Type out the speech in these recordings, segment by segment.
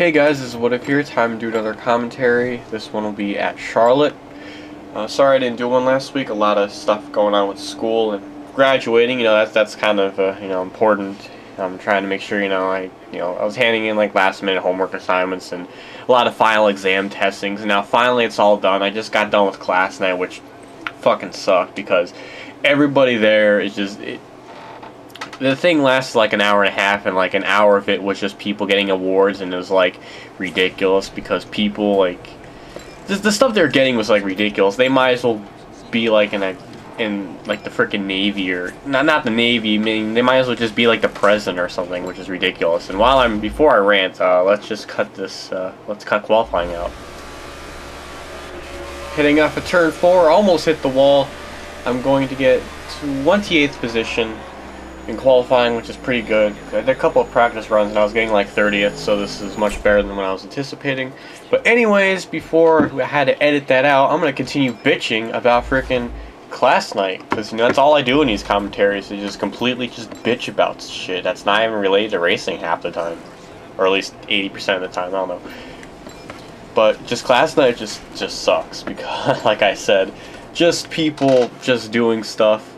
Hey guys, this is What If here. Time to do another commentary. This one will be at Charlotte. Sorry I didn't do one last week. A lot of stuff going on with school and graduating. You know, that's kind of important. I'm trying to make sure I was handing in like last minute homework assignments and a lot of final exam testings. And now finally it's all done. I just got done with class night, which fucking sucked because everybody there is just. The thing lasted like an hour and a half, and like an hour of it was just people getting awards, and it was like ridiculous because people like the stuff they're getting was like ridiculous. They might as well be like in like the freaking Navy, or not the Navy. I mean, they might as well just be like the president or something, which is ridiculous. And before I rant, let's just cut this. Let's cut qualifying out. Hitting off of turn 4, almost hit the wall. I'm going to get to 28th position in qualifying, which is pretty good. I did a couple of practice runs and I was getting like 30th, so this is much better than what I was anticipating. But anyways, before I had to edit that out, I'm going to continue bitching about freaking class night, because that's all I do in these commentaries, is just completely just bitch about shit that's not even related to racing half the time, or at least 80% of the time, I don't know. But just class night just sucks, because like I said, just people just doing stuff.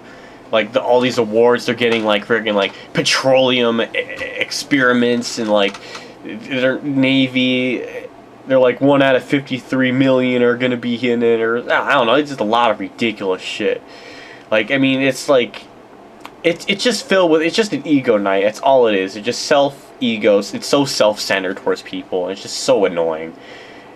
Like all these awards they're getting, like freaking like petroleum experiments, and like their Navy, they're like 1 out of 53 million are gonna be in it, or I don't know. It's just a lot of ridiculous shit. Like, I mean, it's like it's just filled with, it's just an ego night. That's all it is. It's just egos. It's so self-centered towards people. It's just so annoying.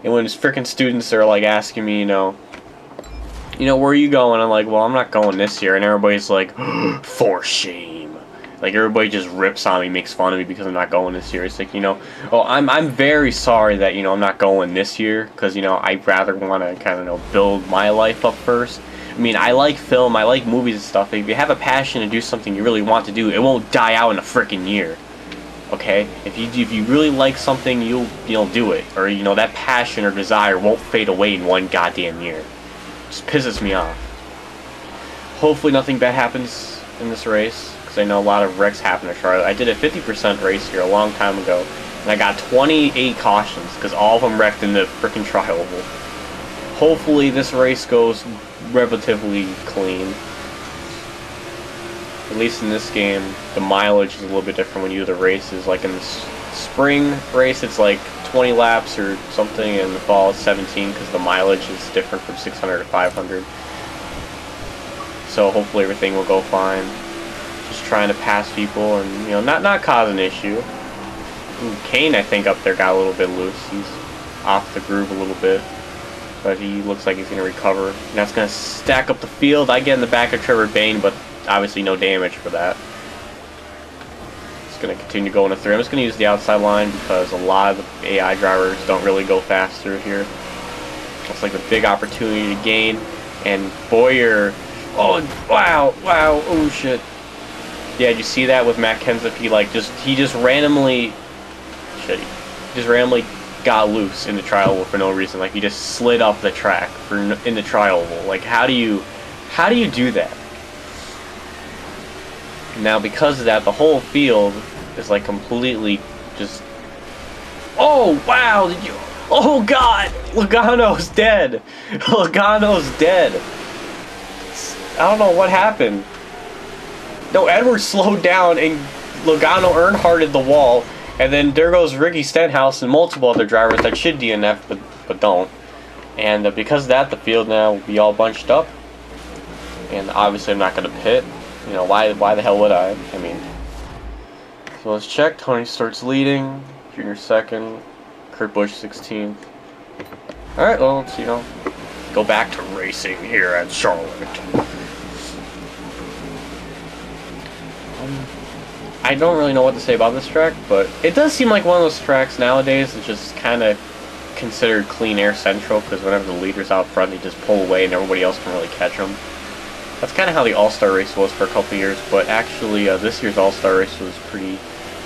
And when freaking students are like asking me, where are you going? I'm like, well, I'm not going this year. And everybody's like, for shame. Like, everybody just rips on me, makes fun of me because I'm not going this year. It's like, oh, I'm very sorry that, I'm not going this year, because, I'd rather want to kind of, build my life up first. I mean, I like film, I like movies and stuff. If you have a passion to do something you really want to do, it won't die out in a freaking year. Okay? If you really like something, you'll do it. Or, that passion or desire won't fade away in one goddamn year. Just pisses me off. Hopefully nothing bad happens in this race, because I know a lot of wrecks happen at Charlotte. I did a 50% race here a long time ago, and I got 28 cautions, because all of them wrecked in the freaking tri-oval. Hopefully this race goes relatively clean. At least in this game, the mileage is a little bit different when you do the races. Like in this spring race, it's like 20 laps or something, and in the fall it's 17, because the mileage is different from 600 to 500. So hopefully everything will go fine. Just trying to pass people and not cause an issue. And Kane, I think, up there got a little bit loose. He's off the groove a little bit, but he looks like he's going to recover. And that's going to stack up the field. I get in the back of Trevor Bayne, but obviously no damage for that. Going to continue going to 3. I'm just going to use the outside line because a lot of the AI drivers don't really go fast through here. It's like a big opportunity to gain. And Boyer, oh wow, oh shit. Yeah, did you see that with Matt Kenseth? He just randomly got loose in the tri-oval for no reason. Like, he just slid up the track in the tri-oval. Like, how do you do that? Now, because of that, the whole field is like completely just. Oh wow! Oh god! Logano's dead. Logano's dead. I don't know what happened. No, Edwards slowed down and Logano Earnhardted the wall, and then there goes Ricky Stenhouse and multiple other drivers that should DNF but don't. And because of that, the field now will be all bunched up. And obviously, I'm not going to pit. Why the hell would I? I mean, so let's check. Tony starts leading, Junior 2nd, Kurt Busch 16th. Alright, well, let's, go back to racing here at Charlotte. I don't really know what to say about this track, but it does seem like one of those tracks nowadays that's just kind of considered clean air central, because whenever the leader's out front, they just pull away and everybody else can really catch them. That's kind of how the All-Star race was for a couple years, but actually this year's All-Star race was pretty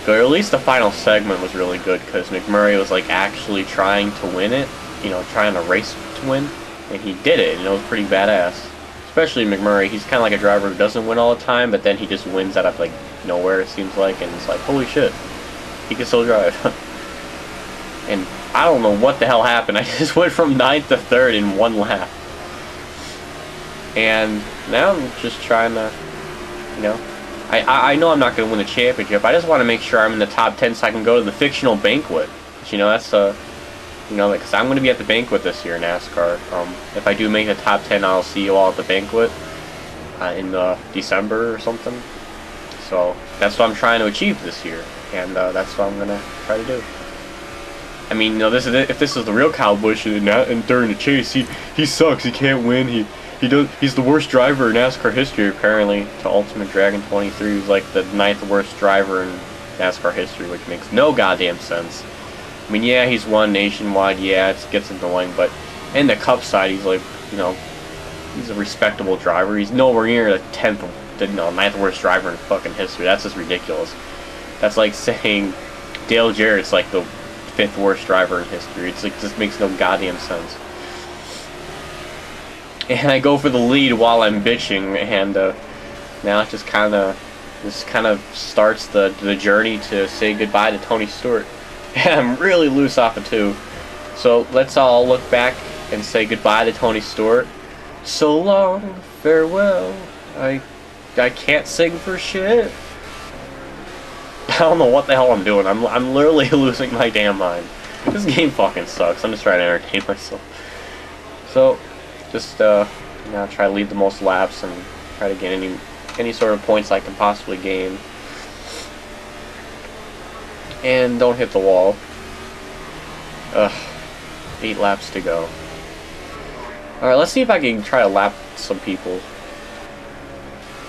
good. Or at least the final segment was really good, because McMurray was like actually trying to win it, trying to race to win, and he did it, and it was pretty badass. Especially McMurray, he's kind of like a driver who doesn't win all the time, but then he just wins out of like nowhere, it seems like, and it's like, holy shit, he can still drive. And I don't know what the hell happened. I just went from 9th to 3rd in 1 lap. And now I'm just trying to, you know, I know I'm not going to win the championship. I just want to make sure I'm in the top 10 so I can go to the fictional banquet. But, you know, that's you know, because I'm going to be at the banquet this year in NASCAR. If I do make the top 10, I'll see you all at the banquet in December or something. So that's what I'm trying to achieve this year, and that's what I'm going to try to do. I mean, you know, if this is the real Kyle Busch and during the chase, he sucks. He can't win. He's the worst driver in NASCAR history, apparently, to Ultimate Dragon 23. He's like the 9th worst driver in NASCAR history, which makes no goddamn sense. I mean, yeah, he's won nationwide, yeah, it gets annoying, but in the Cup side, he's like, you know, he's a respectable driver. He's nowhere near the 9th worst driver in fucking history. That's just ridiculous. That's like saying Dale Jarrett's like the 5th worst driver in history. It's like, just makes no goddamn sense. And I go for the lead while I'm bitching, and now it just kind of starts the journey to say goodbye to Tony Stewart. And I'm really loose off of 2. So let's all look back and say goodbye to Tony Stewart. So long, farewell. I can't sing for shit. I don't know what the hell I'm doing. I'm literally losing my damn mind. This game fucking sucks. I'm just trying to entertain myself. So just now try to lead the most laps and try to get any sort of points I can possibly gain. And don't hit the wall. Ugh. 8 laps to go. Alright, let's see if I can try to lap some people.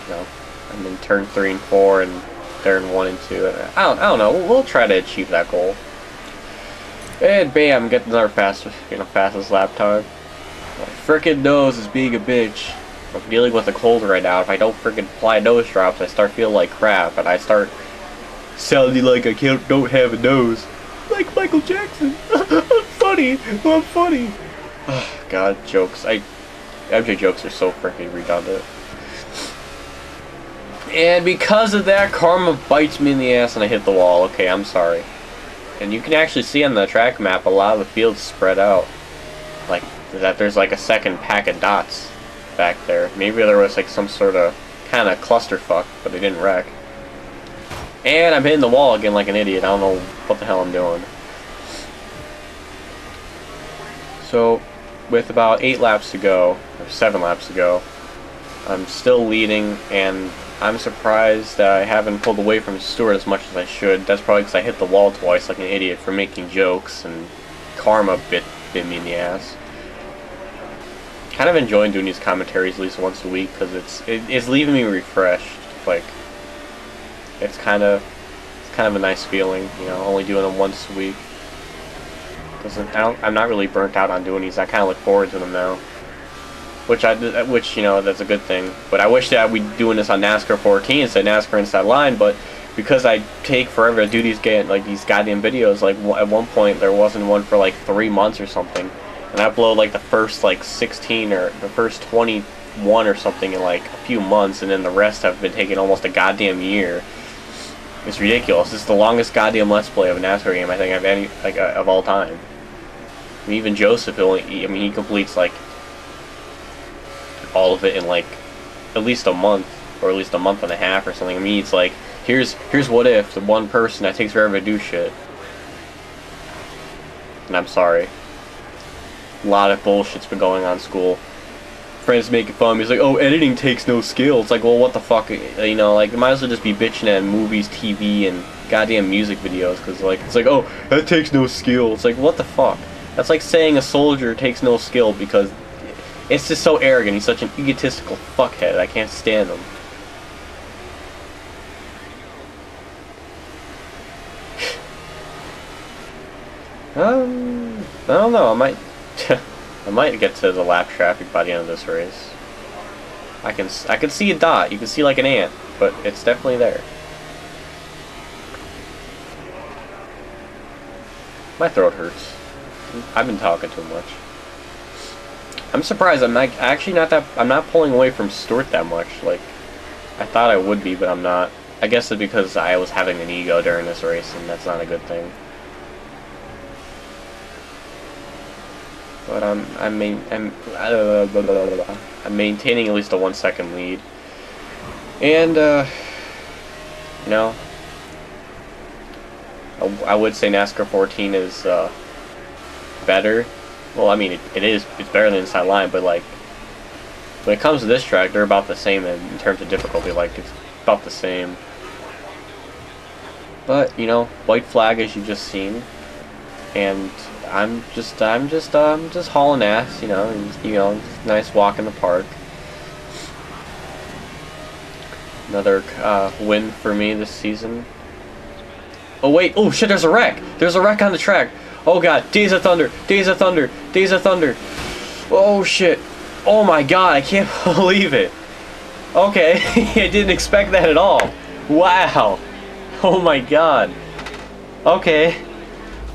No. I'm in turn 3 and 4 and they're in 1 and 2. I don't know. We'll try to achieve that goal. And bam, get another fastest lap time. My frickin' nose is being a bitch. I'm dealing with a cold right now. If I don't frickin' apply nose drops, I start feeling like crap, and I start sounding like I don't have a nose. Like Michael Jackson. I'm funny. I'm funny. Oh, God, jokes. MJ jokes are so freaking redundant. And because of that, karma bites me in the ass and I hit the wall. Okay, I'm sorry. And you can actually see on the track map a lot of the fields spread out. Like, that there's like a second pack of dots back there. Maybe there was like some sort of kind of clusterfuck, but they didn't wreck. And I'm hitting the wall again like an idiot. I don't know what the hell I'm doing. So, with about 8 laps to go, or 7 laps to go, I'm still leading, and I'm surprised that I haven't pulled away from Stewart as much as I should. That's probably because I hit the wall twice like an idiot for making jokes, and karma bit me in the ass. Kind of enjoying doing these commentaries at least once a week, because it's leaving me refreshed. Like, it's kind of a nice feeling, you know, only doing them once a week. I'm not really burnt out on doing these. I kind of look forward to them now, which you know, that's a good thing. But I wish that we'd doing this on NASCAR 14 instead of NASCAR Inside Line. But because I take forever to do these goddamn videos, like at one point there wasn't one for like 3 months or something, and I upload like the first like 16 or the first 21 or something in like a few months, and then the rest have been taking almost a goddamn year. It's ridiculous. It's the longest goddamn Let's Play of a NASCAR game I think I've any of all time. I mean, even Joseph, he completes like all of it in like at least a month, or at least a month and a half or something. I mean, it's like here's what if the one person that takes forever to do shit. And I'm sorry. A lot of bullshit's been going on in school. Friends making fun of me. He's like, oh, editing takes no skill. It's like, well, what the fuck? You know, like, you might as well just be bitching at movies, TV, and goddamn music videos. Because, like, it's like, oh, that takes no skill. It's like, what the fuck? That's like saying a soldier takes no skill because it's just so arrogant. He's such an egotistical fuckhead. I can't stand him. I don't know. I might get to the lap traffic by the end of this race. I can see a dot. You can see like an ant, but it's definitely there. My throat hurts. I've been talking too much. I'm surprised. I'm not pulling away from Stewart that much. Like, I thought I would be, but I'm not. I guess it's because I was having an ego during this race, and that's not a good thing. but I'm maintaining at least a 1 second lead, and you know, I would say NASCAR 14 is better. Well, I mean, it's better than Inside Line, but like when it comes to this track, they're about the same in terms of difficulty. Like it's about the same. But you know, white flag as you've just seen, and I'm just hauling ass. You know, nice walk in the park. Another win for me this season. Oh wait, oh shit, there's a wreck! There's a wreck on the track! Oh god, Days of Thunder! Days of Thunder! Days of Thunder! Oh shit! Oh my god, I can't believe it! Okay, I didn't expect that at all! Wow! Oh my god! Okay,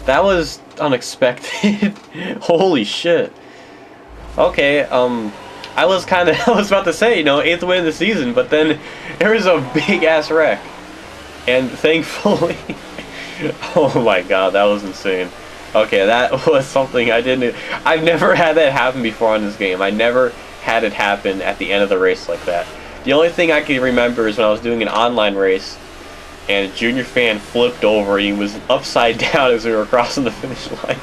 that was unexpected. Holy shit! Okay, I was about to say, you know, 8th win of the season, but then there was a big ass wreck. And thankfully, oh my god, that was insane. Okay, that was something I've never had that happen before on this game. I never had it happen at the end of the race like that. The only thing I can remember is when I was doing an online race and a junior fan flipped over. He was upside down as we were crossing the finish line.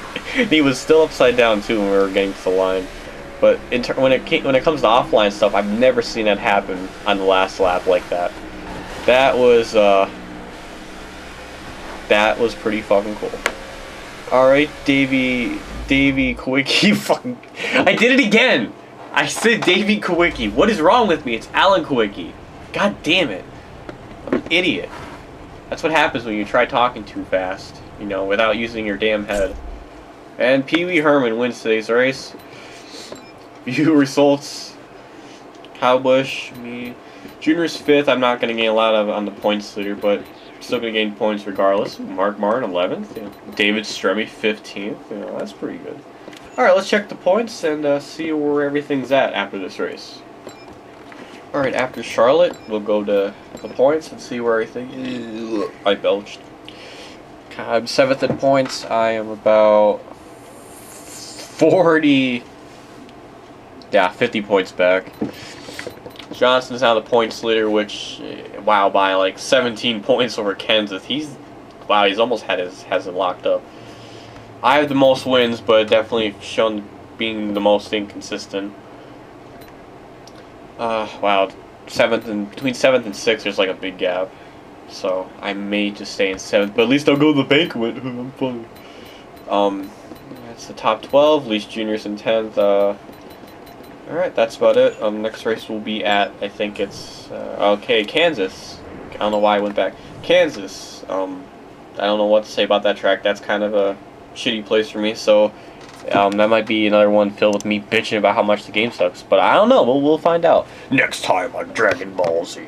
He was still upside down too when we were getting to the line. But when it comes to offline stuff, I've never seen that happen on the last lap like that. That was pretty fucking cool. Alright, Davey Kawicki, fucking... I did it again! I said Davey Kawicki. What is wrong with me? It's Alan Kawicki. God damn it. I'm an idiot. That's what happens when you try talking too fast, you know, without using your damn head. And Pee Wee Herman wins today's race. View results. Kyle Busch, me. Junior's 5th. I'm not going to gain a lot on the points leader, but still going to gain points regardless. Mark Martin 11th. Yeah. David Stremme 15th. You know, that's pretty good. Alright, let's check the points and see where everything's at after this race. Alright, after Charlotte, we'll go to the points and see where everything is. I belched. I'm 7th in points. I am about 40... Yeah, 50 points back. Johnson's now the points leader, which, wow, by like 17 points over Kenseth. He's almost has it locked up. I have the most wins, but definitely shown being the most inconsistent. Wow, between 7th and 6th, there's like a big gap. So I may just stay in 7th, but at least I'll go to the banquet. I'm funny. That's the top 12. Least Junior's in 10th. Alright, that's about it. Next race will be at, I think it's, okay, Kansas. I don't know why I went back. Kansas. I don't know what to say about that track. That's kind of a shitty place for me, so that might be another one filled with me bitching about how much the game sucks. But I don't know. We'll find out. Next time on Dragon Ball Z.